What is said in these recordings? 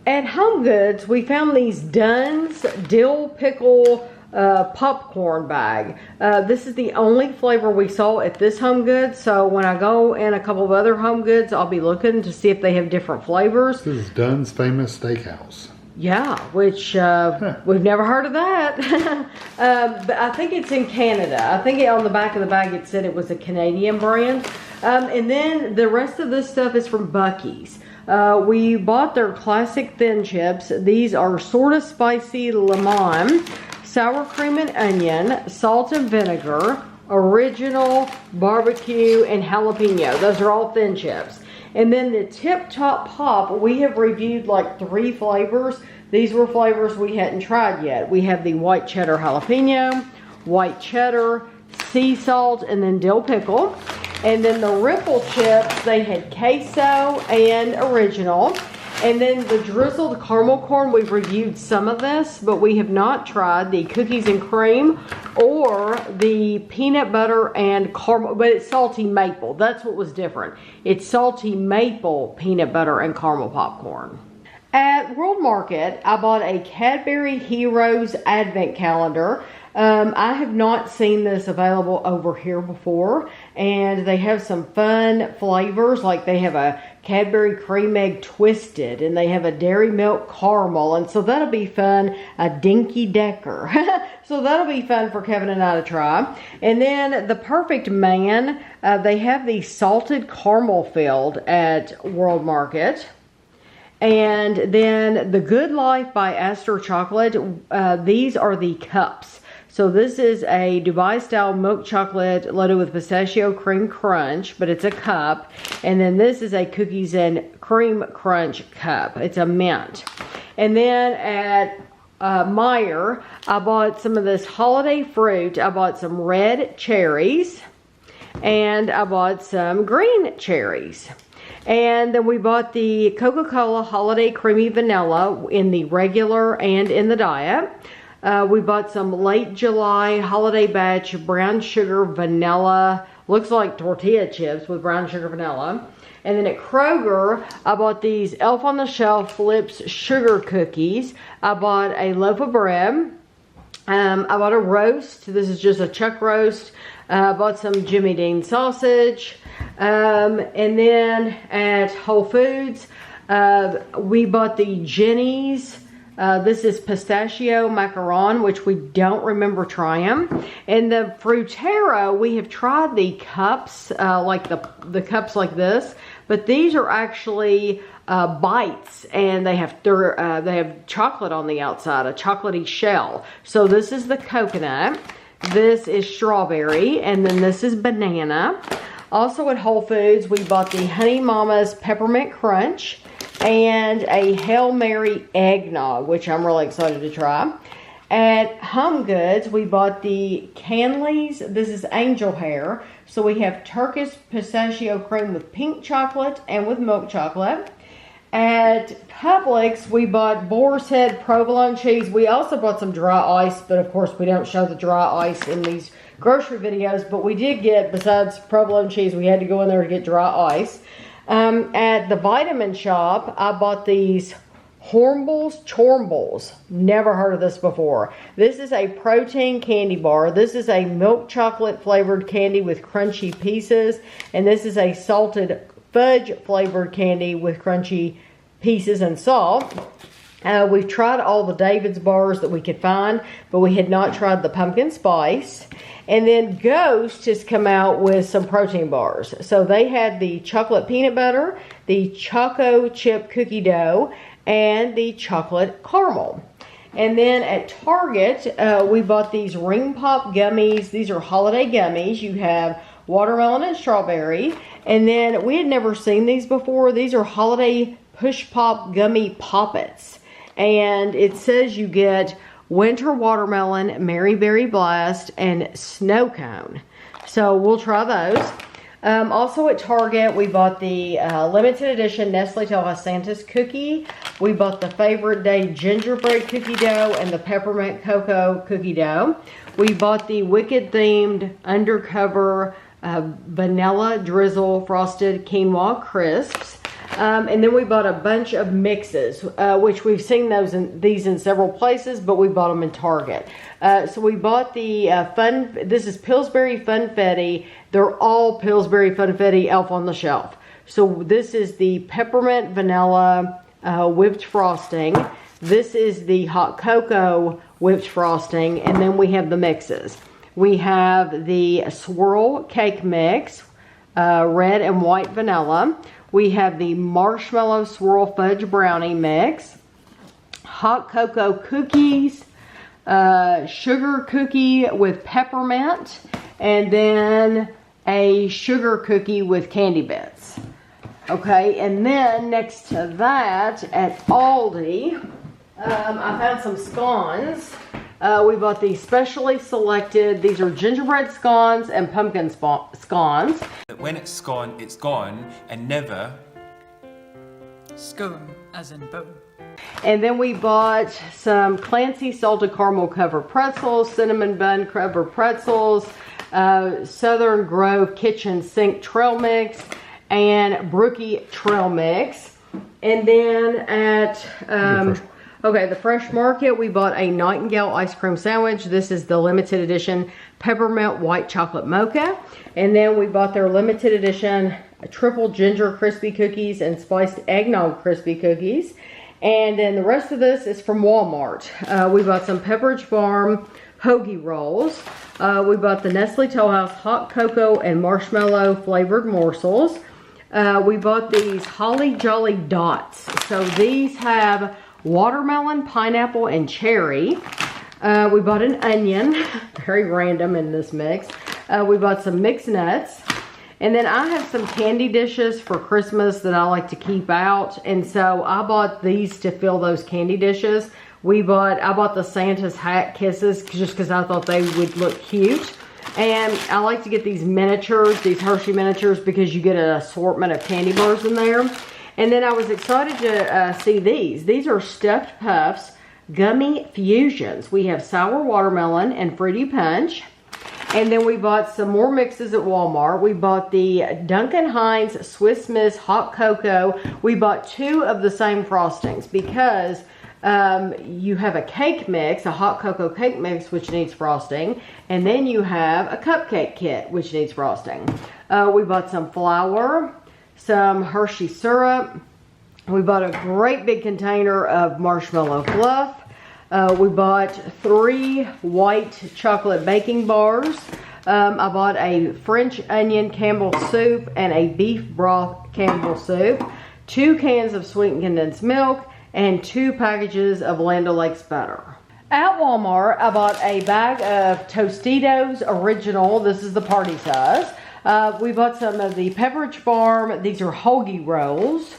At HomeGoods, we found these Dunn's dill pickle popcorn bag. This is the only flavor we saw at this HomeGoods, so when I go in a couple of other HomeGoods, I'll be looking to see if they have different flavors. This is Dunn's Famous Steakhouse. Yeah, which we've never heard of that. But I think it's in Canada. I think on the back of the bag it said it was a Canadian brand. And then the rest of this stuff is from Buc-ee's. We bought their classic thin chips. These are sort of spicy lemon, sour cream and onion, salt and vinegar, original, barbecue, and jalapeno. Those are all thin chips. And then the Tip Top Pop, we have reviewed like 3 flavors. These were flavors we hadn't tried yet. We have the white cheddar jalapeno, white cheddar, sea salt, and then dill pickle. And then the Ripple chips, they had queso and original. And then the drizzled caramel corn, we've reviewed some of this, but we have not tried the cookies and cream or the peanut butter and caramel, but it's salty maple. That's what was different. It's salty maple peanut butter and caramel popcorn. At World Market, I bought a Cadbury Heroes Advent Calendar. I have not seen this available over here before, and they have some fun flavors, like they have a Cadbury Cream Egg Twisted, and they have a Dairy Milk Caramel, and so that'll be fun, a Dinky Decker. So that'll be fun for Kevin and I to try. And then the Perfect Man, they have the salted caramel filled at World Market. And then the Good Life by Astor Chocolate, these are the cups. So this is a Dubai-style milk chocolate loaded with pistachio cream crunch, but it's a cup. And then this is a cookies and cream crunch cup. It's a mint. And then at Meijer, I bought some of this holiday fruit. I bought some red cherries, and I bought some green cherries. And then we bought the Coca-Cola Holiday Creamy Vanilla in the regular and in the diet. We bought some late July holiday batch brown sugar vanilla. Looks like tortilla chips with brown sugar vanilla. And then at Kroger, I bought these Elf on the Shelf Lips sugar cookies. I bought a loaf of bread. I bought a roast. This is just a chuck roast. I bought some Jimmy Dean sausage. And then at Whole Foods, we bought the Jenny's. This is pistachio macaron, which we don't remember trying. And the Fruitero, we have tried the cups, like the cups like this, but these are actually bites, and they have chocolate on the outside, a chocolatey shell. So this is the coconut, this is strawberry, and then this is banana. Also at Whole Foods, we bought the Honey Mama's Peppermint Crunch and a Hail Mary Eggnog, which I'm really excited to try. At HomeGoods, we bought the Canley's. This is angel hair. So we have Turkish pistachio cream with pink chocolate and with milk chocolate. At Publix, we bought Boar's Head provolone cheese. We also bought some dry ice, but of course we don't show the dry ice in these grocery videos. But we did get, besides provolone cheese, we had to go in there to get dry ice. At the vitamin shop, I bought these Hormels Chormbles. Never heard of this before. This is a protein candy bar. This is a milk chocolate flavored candy with crunchy pieces. And this is a salted fudge flavored candy with crunchy pieces and salt. We've tried all the David's bars that we could find, but we had not tried the pumpkin spice. And then Ghost has come out with some protein bars. So they had the chocolate peanut butter, the choco chip cookie dough, and the chocolate caramel. And then at Target, we bought these Ring Pop gummies. These are holiday gummies. You have watermelon and strawberry. And then we had never seen these before. These are holiday push pop gummy poppets. And it says you get winter watermelon, Mary Berry Blast, and snow cone. So we'll try those. Also at Target, we bought the limited edition Nestle Toll Santa's cookie. We bought the Favorite Day gingerbread cookie dough and the peppermint cocoa cookie dough. We bought the Wicked themed undercover vanilla drizzle frosted quinoa crisps. And then we bought a bunch of mixes, which we've seen these in several places, but we bought them in Target. So we bought the this is Pillsbury Funfetti. They're all Pillsbury Funfetti Elf on the Shelf. So this is the peppermint vanilla whipped frosting. This is the hot cocoa whipped frosting, and then we have the mixes. We have the swirl cake mix, red and white vanilla. We have the marshmallow swirl fudge brownie mix, hot cocoa cookies, sugar cookie with peppermint, and then a sugar cookie with candy bits. Okay, and then next to that at Aldi, I found some scones. We bought these specially selected, these are gingerbread scones and pumpkin scones. When it's gone, and never scone, as in bone. And then we bought some Clancy salted caramel covered pretzels, cinnamon bun covered pretzels, Southern Grove kitchen sink trail mix, and Buc-ee trail mix. And then at the Fresh Market, we bought a Nightingale ice cream sandwich. This is the limited edition peppermint white chocolate mocha. And then we bought their limited edition triple ginger crispy cookies and spiced eggnog crispy cookies. And then the rest of this is from Walmart. We bought some Pepperidge Farm hoagie rolls. We bought the Nestle Toll House hot cocoa and marshmallow flavored morsels. We bought these Holly Jolly Dots. So these have watermelon, pineapple, and cherry. We bought an onion, very random in this mix. We bought some mixed nuts. And then I have some candy dishes for Christmas that I like to keep out. And so I bought these to fill those candy dishes. I bought the Santa's hat kisses just because I thought they would look cute. And I like to get these miniatures, these Hershey miniatures, because you get an assortment of candy bars in there. And then I was excited to see these. These are stuffed puffs, gummy fusions. We have sour watermelon and fruity punch. And then we bought some more mixes at Walmart. We bought the Duncan Hines Swiss Miss Hot Cocoa. We bought 2 of the same frostings because you have a cake mix, a hot cocoa cake mix, which needs frosting. And then you have a cupcake kit, which needs frosting. We bought some flour, some Hershey syrup. We bought a great big container of marshmallow fluff. We bought 3 white chocolate baking bars. I bought a French onion Campbell soup and a beef broth Campbell soup, 2 cans of sweetened condensed milk, and 2 packages of Land O'Lakes butter. At Walmart, I bought a bag of Tostitos Original. This is the party size. We bought some of the Pepperidge Farm. These are hoagie rolls.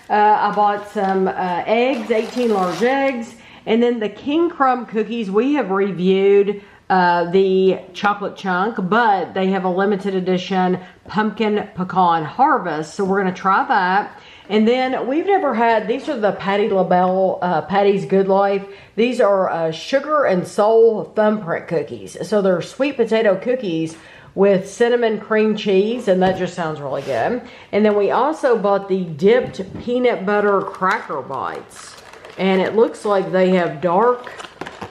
I bought some eggs, 18 large eggs. And then the King Crumb cookies, we have reviewed the chocolate chunk, but they have a limited edition pumpkin pecan harvest. So we're going to try that. And then we've never had, these are the Patti LaBelle Patty's Good Life. These are sugar and soul thumbprint cookies. So they're sweet potato cookies with cinnamon cream cheese, and that just sounds really good. And then we also bought the dipped peanut butter cracker bites. And it looks like they have dark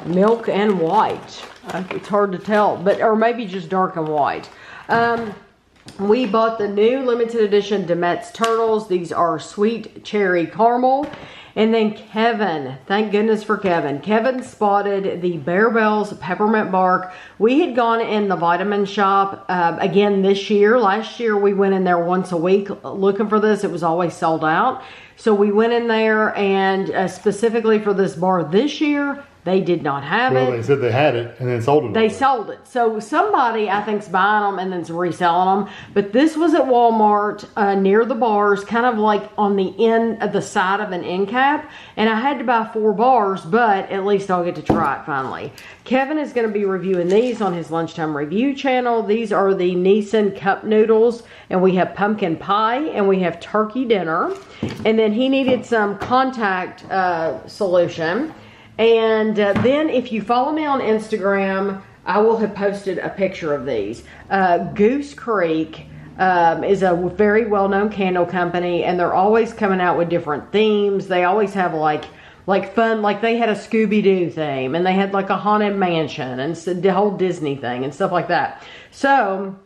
milk and white. It's hard to tell, or maybe just dark and white. We bought the new limited edition Demet's Turtles. These are sweet cherry caramel. And then Kevin, thank goodness for Kevin. Kevin spotted the Bear Bells peppermint bark. We had gone in the vitamin shop again this year. Last year we went in there once a week looking for this. It was always sold out. So we went in there and specifically for this bar this year, they did not have it. Well, they said they had it and then sold it. They sold it. So somebody, I think, is buying them and then reselling them. But this was at Walmart near the bars, kind of like on the end of the side of an end cap. And I had to buy 4 bars, but at least I'll get to try it finally. Kevin is going to be reviewing these on his Lunchtime Review channel. These are the Nissan Cup Noodles, and we have pumpkin pie, and we have turkey dinner. And then he needed some contact solution. And then if you follow me on Instagram, I will have posted a picture of these. Goose Creek is a very well-known candle company, and they're always coming out with different themes. They always have like fun, like they had a Scooby-Doo theme, and they had like a haunted mansion and the whole Disney thing and stuff like that. So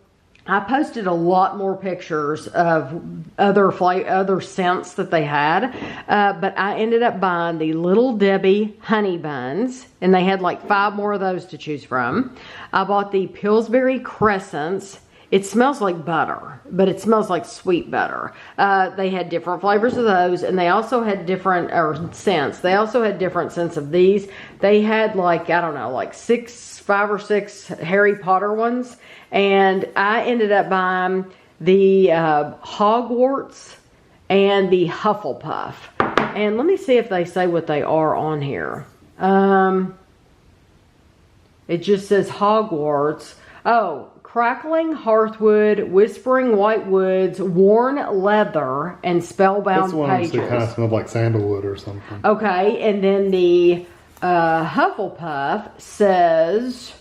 I posted a lot more pictures of other scents that they had, but I ended up buying the Little Debbie honey buns, and they had like 5 more of those to choose from. I bought the Pillsbury crescents. It smells like butter, but it smells like sweet butter. They had different flavors of those, and they also had different scents. They also had different scents of these. They had like, I don't know, like 5 or 6 Harry Potter ones. And I ended up buying the Hogwarts and the Hufflepuff. And let me see if they say what they are on here. It just says Hogwarts. Oh, crackling hearthwood, whispering white woods, worn leather, and spellbound That's one pages. that kind of smelled like sandalwood or something. Okay, and then the Hufflepuff says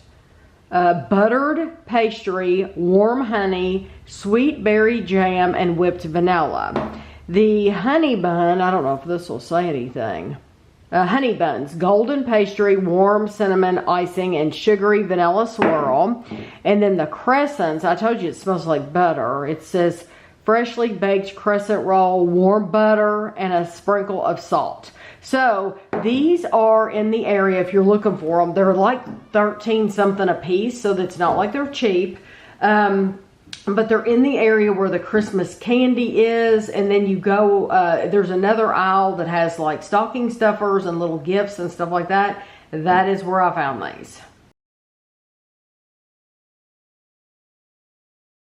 buttered pastry, warm honey, sweet berry jam, and whipped vanilla. The honey bun, I don't know if this will say anything. Honey buns, golden pastry, warm cinnamon icing, and sugary vanilla swirl. And then the crescents, I told you it smells like butter. It says freshly baked crescent roll, warm butter, and a sprinkle of salt. So these are in the area if you're looking for them. They're like 13 something a piece, so that's not like they're cheap. But they're in the area where the Christmas candy is, and then you go, there's another aisle that has like stocking stuffers and little gifts and stuff like that. That is where I found these.